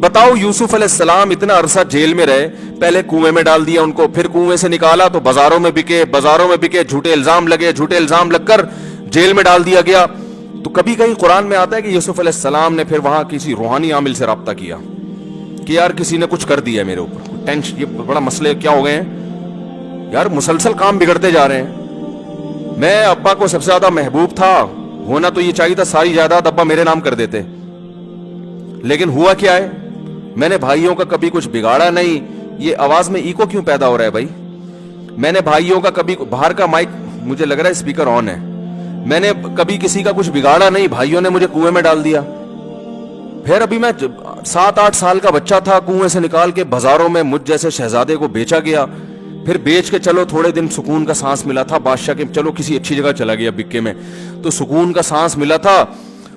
بتاؤ یوسف علیہ السلام اتنا عرصہ جیل میں رہے, پہلے کنویں میں ڈال دیا ان کو, پھر کنویں سے نکالا تو بازاروں میں بکے, جھوٹے الزام لگے, جھوٹے الزام لگ کر جیل میں ڈال دیا گیا. تو کبھی کہیں قرآن میں آتا ہے کہ یوسف علیہ السلام نے پھر وہاں کسی روحانی عامل سے رابطہ کیا کہ یار کسی نے کچھ کر دیا میرے اوپر, ٹینشن, یہ بڑا مسئلے کیا ہو گئے ہیں یار, مسلسل کام بگڑتے جا رہے ہیں. میں ابا کو سب سے زیادہ محبوب تھا, ہونا تو یہ چاہیے تھا ساری جائیداد ابا میرے نام کر دیتے, لیکن ہوا کیا ہے, میں نے بھائیوں کا کبھی کچھ بگاڑا نہیں. یہ آواز میں ایکو کیوں پیدا ہو رہا ہے بھائی؟ میں نے بھائیوں کا کبھی, باہر کا مائک مجھے لگ رہا ہے اسپیکر آن ہے, میں نے کبھی کسی کا کچھ بگاڑا نہیں, بھائیوں نے مجھے کنویں میں ڈال دیا. پھر ابھی میں 7-8 سال کا بچہ تھا, کنویں سے نکال کے بازاروں میں مجھ جیسے شہزادے کو بیچا گیا, پھر بیچ کے چلو تھوڑے دن سکون کا سانس ملا تھا بادشاہ کے, چلو کسی اچھی جگہ چلا گیا بکے میں, تو سکون کا سانس ملا تھا.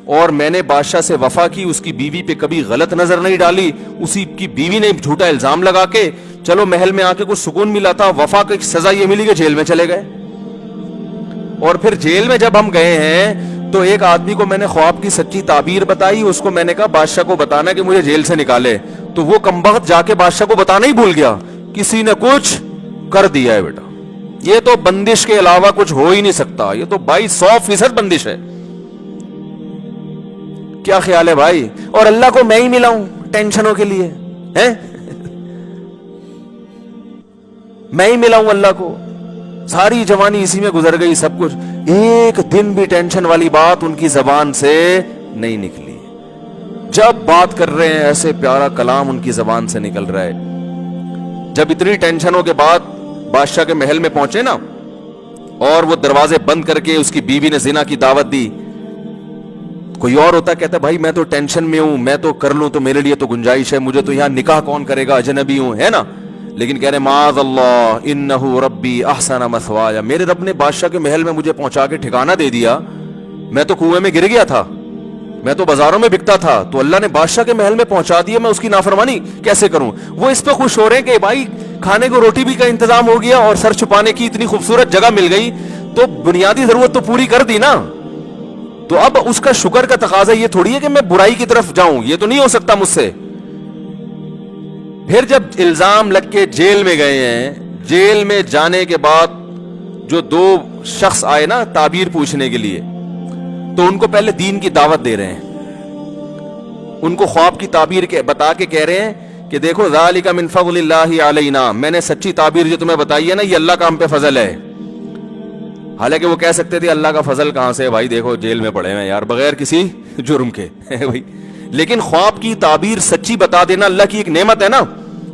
اور میں نے بادشاہ سے وفا کی, اس کی بیوی پہ کبھی غلط نظر نہیں ڈالی, اسی کی بیوی نے جھوٹا الزام لگا کے چلو محل میں آ کے کچھ سکون ملا تھا. وفا کی سزا یہ ملی کہ جیل میں چلے گئے. اور پھر جیل میں جب ہم گئے ہیں تو ایک آدمی کو میں نے خواب کی سچی تعبیر بتائی, اس کو میں نے کہا بادشاہ کو بتانا کہ مجھے جیل سے نکالے, تو وہ کمبخت جا کے بادشاہ کو بتانا ہی بھول گیا, کسی نے کچھ کر دیا ہے بیٹا. یہ تو بندش کے علاوہ کچھ ہو ہی نہیں سکتا, یہ تو 100% بندش ہے. کیا خیال ہے بھائی؟ اور اللہ کو میں ہی ملا ہوں ٹینشنوں کے لیے, میں ہی ملا ہوں اللہ کو, ساری جوانی اسی میں گزر گئی, سب کچھ, ایک دن بھی ٹینشن والی بات ان کی زبان سے نہیں نکلی. جب بات کر رہے ہیں ایسے پیارا کلام ان کی زبان سے نکل رہا ہے. جب اتنی ٹینشنوں کے بعد بادشاہ کے محل میں پہنچے نا, اور وہ دروازے بند کر کے اس کی بیوی نے زنا کی دعوت دی, کوئی اور ہوتا کہتا بھائی میں تو ٹینشن میں ہوں, میں تو کر لوں تو میرے لیے تو گنجائش ہے, مجھے تو یہاں نکاح کون کرے گا, اجنبی ہوں, ہے نا. لیکن کہہ رہے معاذ اللہ انہ ربی احسن مثوایا, میرے رب نے بادشاہ کے محل میں مجھے پہنچا کے ٹھکانہ دے دیا, میں تو کنویں میں گر گیا تھا, میں تو بازاروں میں بکتا تھا, تو اللہ نے بادشاہ کے محل میں پہنچا دیا, میں اس کی نافرمانی کیسے کروں. وہ اس پہ خوش ہو رہے ہیں کہ بھائی کھانے کو روٹی بھی کا انتظام ہو گیا اور سر چھپانے کی اتنی خوبصورت جگہ مل گئی, تو بنیادی ضرورت تو پوری کر دی نا. تو اب اس کا شکر کا تقاضا یہ تھوڑی ہے کہ میں برائی کی طرف جاؤں, یہ تو نہیں ہو سکتا مجھ سے. پھر جب الزام لگ کے جیل میں گئے ہیں, جیل میں جانے کے بعد جو 2 شخص آئے نا تعبیر پوچھنے کے لیے, تو ان کو پہلے دین کی دعوت دے رہے ہیں, ان کو خواب کی تعبیر بتا کے کہہ رہے ہیں کہ دیکھو ذالک من فضل اللہ علینا, میں نے سچی تعبیر جو تمہیں بتائی ہے نا, یہ اللہ کا ہم پہ فضل ہے. حالانکہ وہ کہہ سکتے تھے اللہ کا فضل کہاں سے بھائی, دیکھو جیل میں پڑے ہیں یار بغیر کسی جرم کے بھائی. لیکن خواب کی تعبیر سچی بتا دینا اللہ کی ایک نعمت ہے نا,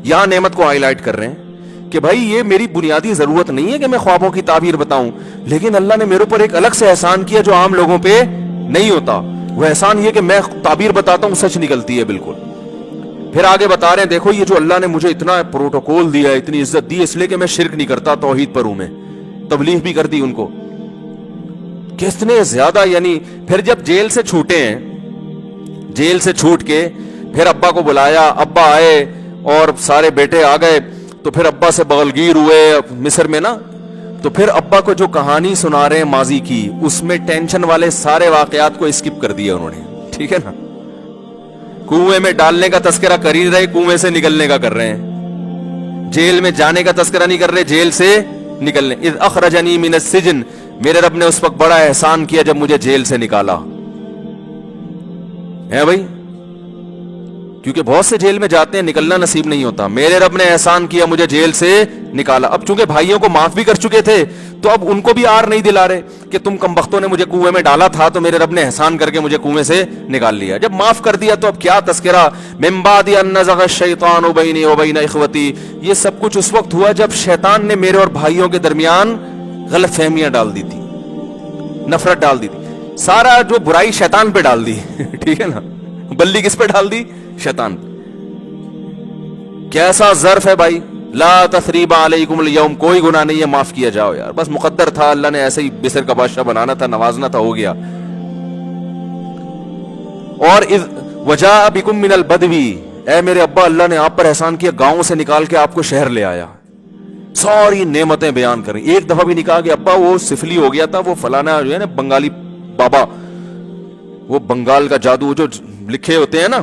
یہاں نعمت کو ہائی لائٹ کر رہے ہیں کہ بھائی یہ میری بنیادی ضرورت نہیں ہے کہ میں خوابوں کی تعبیر بتاؤں, لیکن اللہ نے میرے اوپر ایک الگ سے احسان کیا جو عام لوگوں پہ نہیں ہوتا. وہ احسان یہ کہ میں تعبیر بتاتا ہوں سچ نکلتی ہے بالکل. پھر آگے بتا رہے ہیں دیکھو یہ جو اللہ نے مجھے اتنا پروٹوکول دیا, اتنی عزت دی, اس لیے کہ میں شرک نہیں کرتا, توحید پر ہوں, میں تبلیغ بھی کر دی ان کو. کتنے زیادہ, یعنی پھر جب جیل سے چھوٹے ہیں, جیل سے چھوٹ کے پھر ابا کو بلایا, ابا آئے اور سارے بیٹے آ گئے, تو پھر ابا سے بغلگیر ہوئے مصر میں نا. تو پھر ابا کو جو کہانی سنا رہے ہیں ماضی کی, اس میں ٹینشن والے سارے واقعات کو اسکپ کر دیا انہوں نے, ٹھیک ہے نا. کنویں میں ڈالنے کا تذکرہ کر ہی رہے, کنویں سے نکلنے کا کر رہے ہیں, جیل میں جانے کا تذکرہ نہیں کر رہے, جیل سے نکلنے. اذ اخرجنی من السجن, میرے رب نے اس وقت بڑا احسان کیا جب مجھے جیل سے نکالا ہے بھائی, کیونکہ بہت سے جیل میں جاتے ہیں نکلنا نصیب نہیں ہوتا. میرے رب نے احسان کیا مجھے جیل سے نکالا. اب چونکہ بھائیوں کو معاف بھی کر چکے تھے تو اب ان کو بھی آر نہیں دلا رہے کہ تم کمبختوں نے مجھے کنویں میں ڈالا تھا تو میرے رب نے احسان کر کے مجھے کنویں سے نکال لیا. جب معاف کر دیا تو اب کیا تذکرہ, من بعد ان نزغ الشیطان بینی وبین اخوتی, یہ سب کچھ اس وقت ہوا جب شیطان نے میرے اور بھائیوں کے درمیان غلط فہمیاں ڈال دی تھی, نفرت ڈال دی تھی. سارا جو برائی شیطان پہ ڈال دی, ٹھیک ہے نا, بلی کس پہ ڈال دی, شیطان. کیسا ظرف ہے بھائی, لا تثریب علیکم اليوم, کوئی گناہ نہیں ہے, معاف کیا جاؤ یار, بس مقدر تھا, اللہ نے ایسے ہی مصر کا بادشاہ بنانا تھا, نوازنا تھا, ہو گیا. اور اذ وجاء بکم من البدوی, اے میرے ابا اللہ نے آپ پر احسان کیا, گاؤں سے نکال کے آپ کو شہر لے آیا, ساری نعمتیں بیان کریں. ایک دفعہ بھی نہیں کہا کہ ابا وہ سفلی ہو گیا تھا, وہ فلانا جو ہے نا بنگالی بابا, وہ بنگال کا جادو جو لکھے ہوتے ہیں نا,